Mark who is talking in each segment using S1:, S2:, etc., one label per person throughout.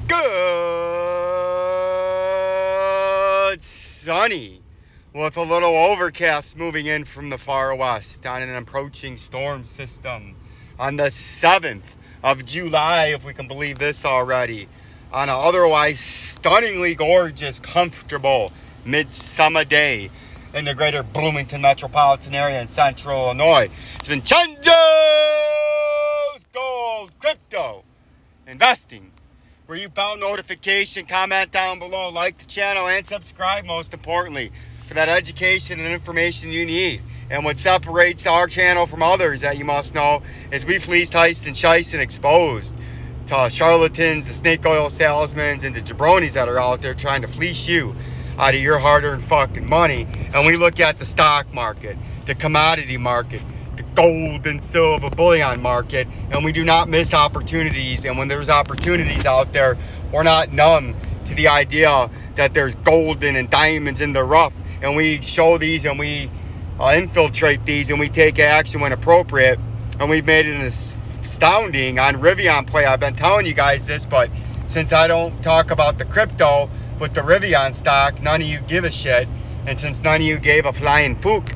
S1: Good sunny with a little overcast moving in from the far west on an approaching storm system on the 7th of July, if we can believe this already, on an otherwise stunningly gorgeous, comfortable midsummer day in the greater Bloomington metropolitan area in central Illinois. It's VINCENZO'S Gold Crypto Investing, where you bell notification, comment down below, like the channel, and subscribe, most importantly, for that education and information you need. And what separates our channel from others that you must know is we fleeced, heist, and shiced and exposed to charlatans, the snake oil salesmen, and the jabronis that are out there trying to fleece you out of your hard-earned fucking money. And we look at the stock market, the commodity market, the gold and silver bullion market, and we do not miss opportunities. And when there's opportunities out there, we're not numb to the idea that there's golden and diamonds in the rough, and we show these and we infiltrate these and we take action when appropriate. And we've made it an astounding on Rivian play. I've been telling you guys this, but since I don't talk about the crypto with the Rivian stock, none of you give a shit. And since none of you gave a flying fook,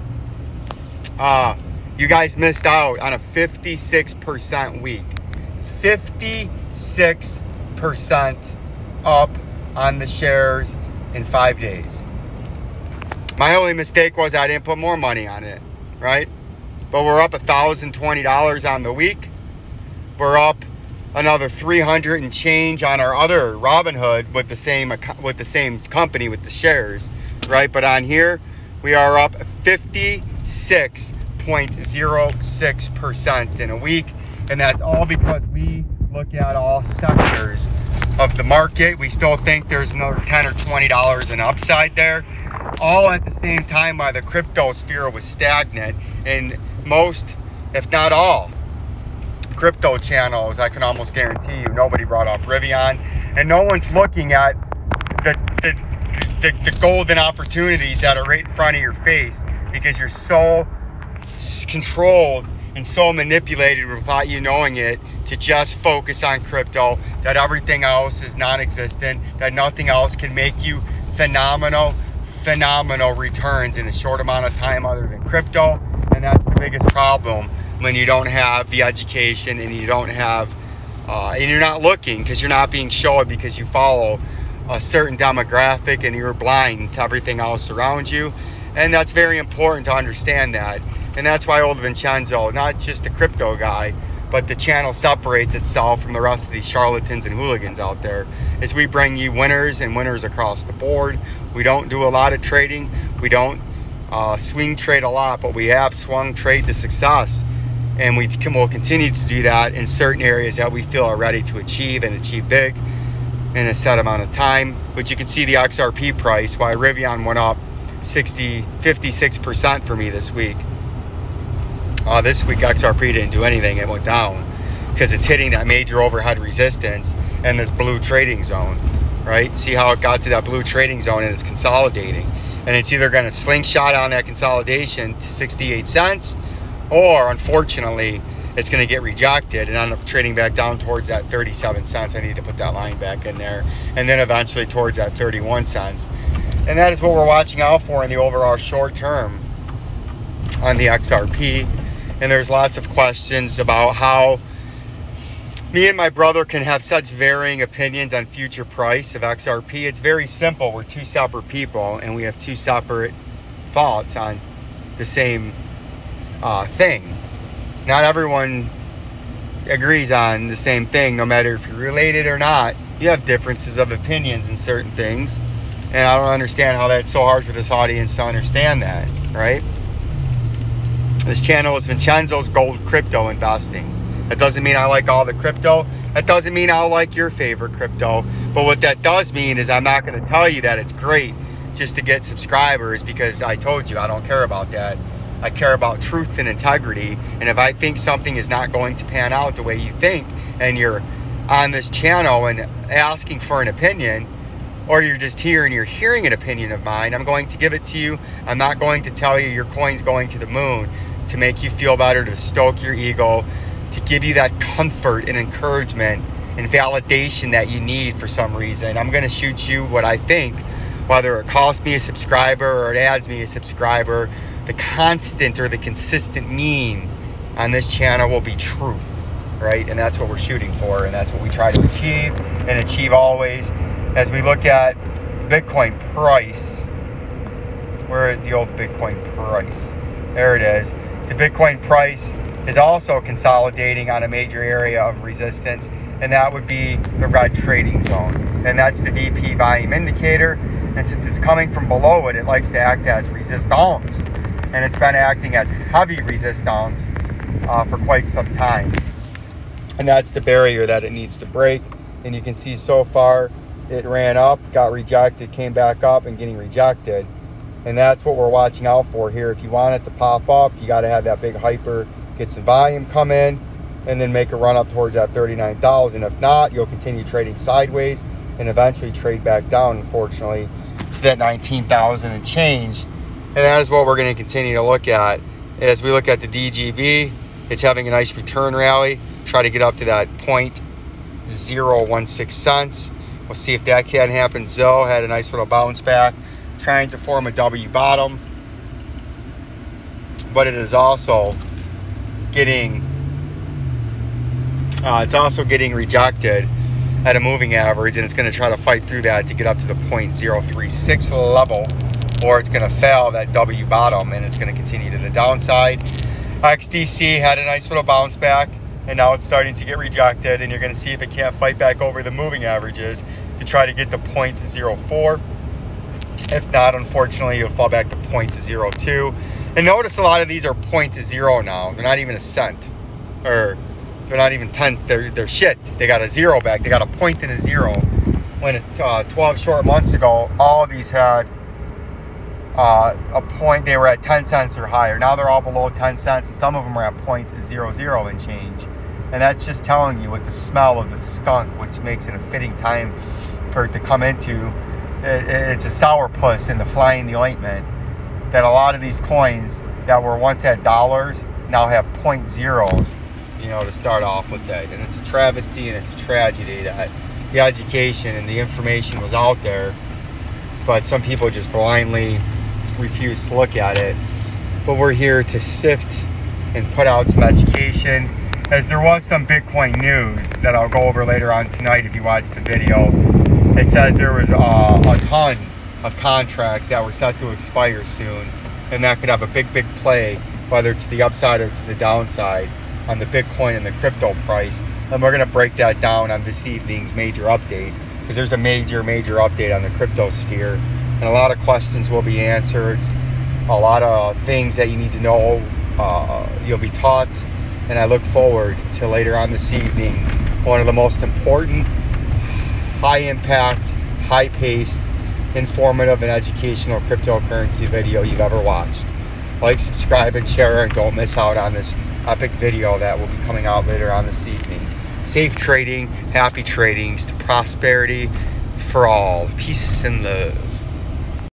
S1: you guys missed out on a 56% week. 56% up on the shares in 5 days. My only mistake was I didn't put more money on it, right? But we're up $1,020 on the week. We're up another 300 and change on our other Robinhood with the same company with the shares, right? But on here, we are up 56.06% in a week, and that's all because we look at all sectors of the market. We still think there's another $10 or $20 in upside there, all at the same time while the crypto sphere was stagnant. And most, if not all, crypto channels, I can almost guarantee you, nobody brought up Rivian, and no one's looking at the golden opportunities that are right in front of your face, because you're so controlled and so manipulated without you knowing it to just focus on crypto, that everything else is non-existent, that nothing else can make you phenomenal returns in a short amount of time other than crypto. And that's the biggest problem when you don't have the education and you don't have and you're not looking, because you're not being shown, because you follow a certain demographic and you're blind to everything else around you. And that's very important to understand that. And that's why old Vincenzo, not just the crypto guy, but the channel separates itself from the rest of these charlatans and hooligans out there, is we bring you winners and winners across the board. We don't do a lot of trading. We don't swing trade a lot, but we have swung trade to success. And we'll continue to do that in certain areas that we feel are ready to achieve, and achieve big in a set amount of time. But you can see the XRP price, why Rivian went up 56% for me this week. This week XRP didn't do anything. It went down because it's hitting that major overhead resistance and this blue trading zone, right? See how it got to that blue trading zone and it's consolidating, and it's either going to slingshot on that consolidation to 68 cents, or unfortunately it's going to get rejected and end up trading back down towards that 37 cents. I need to put that line back in there, and then eventually towards that 31 cents. And that is what we're watching out for in the overall short term on the XRP. And there's lots of questions about how me and my brother can have such varying opinions on future price of XRP. It's very simple. We're two separate people, and we have two separate thoughts on the same thing. Not everyone agrees on the same thing, no matter if you're related or not. You have differences of opinions in certain things, and I don't understand how that's so hard for this audience to understand that, right? This channel is VINCENZO'S Gold Crypto Investing. That doesn't mean I like all the crypto. That doesn't mean I'll like your favorite crypto. But what that does mean is I'm not going to tell you that it's great just to get subscribers, because I told you I don't care about that. I care about truth and integrity. And if I think something is not going to pan out the way you think, and you're on this channel and asking for an opinion, or you're just here and you're hearing an opinion of mine, I'm going to give it to you. I'm not going to tell you your coin's going to the moon to make you feel better, to stoke your ego, to give you that comfort and encouragement and validation that you need for some reason. I'm going to shoot you what I think, whether it costs me a subscriber or it adds me a subscriber. The constant or the consistent mean on this channel will be truth, right? And that's what we're shooting for, and that's what we try to achieve and achieve always. As we look at Bitcoin price, where is the old Bitcoin price? There it is. The Bitcoin price is also consolidating on a major area of resistance, and that would be the red trading zone. And that's the DP volume indicator. And since it's coming from below it, it likes to act as resistance. And it's been acting as heavy resistance for quite some time. And that's the barrier that it needs to break. And you can see so far, it ran up, got rejected, came back up, and getting rejected. And that's what we're watching out for here. If you want it to pop up, you got to have that big hyper, get some volume come in, and then make a run up towards that 39,000. If not, you'll continue trading sideways and eventually trade back down, unfortunately, to that 19,000 and change. And that is what we're going to continue to look at. As we look at the DGB, it's having a nice return rally. Try to get up to that 0.016 cents. We'll see if that can happen. ZO had a nice little bounce back, trying to form a W bottom, but it is also getting rejected at a moving average, and it's going to try to fight through that to get up to the 0.036 level, or it's going to fail that W bottom and it's going to continue to the downside. XDC had a nice little bounce back, and now it's starting to get rejected, and you're going to see if it can't fight back over the moving averages to try to get to 0.04. If not, unfortunately, you'll fall back to 0.02. And notice a lot of these are 0.0 now. They're not even a cent, or they're not even 10. They're shit. They got a zero back. They got a point and a zero. When 12 short months ago, all of these had a point. They were at 10 cents or higher. Now they're all below 10 cents, and some of them are at 0.00 and change. And that's just telling you with the smell of the skunk, which makes it a fitting time for it to come into. It's a sourpuss in the flying the ointment, that a lot of these coins that were once at dollars now have 0.0s, you know, to start off with that. And it's a travesty and it's a tragedy that the education and the information was out there, but some people just blindly refuse to look at it. But we're here to sift and put out some education, as there was some Bitcoin news that I'll go over later on tonight if you watch the video. It says there was a ton of contracts that were set to expire soon, and that could have a big play, whether to the upside or to the downside, on the Bitcoin and the crypto price. And we're going to break that down on this evening's major update, because there's a major update on the crypto sphere, and a lot of questions will be answered, a lot of things that you need to know you'll be taught. And I look forward to later on this evening, one of the most important, high impact, high paced, informative and educational cryptocurrency video you've ever watched. Like, subscribe, and share, and don't miss out on this epic video that will be coming out later on this evening. Safe trading, happy tradings, to prosperity for all. Peace and love.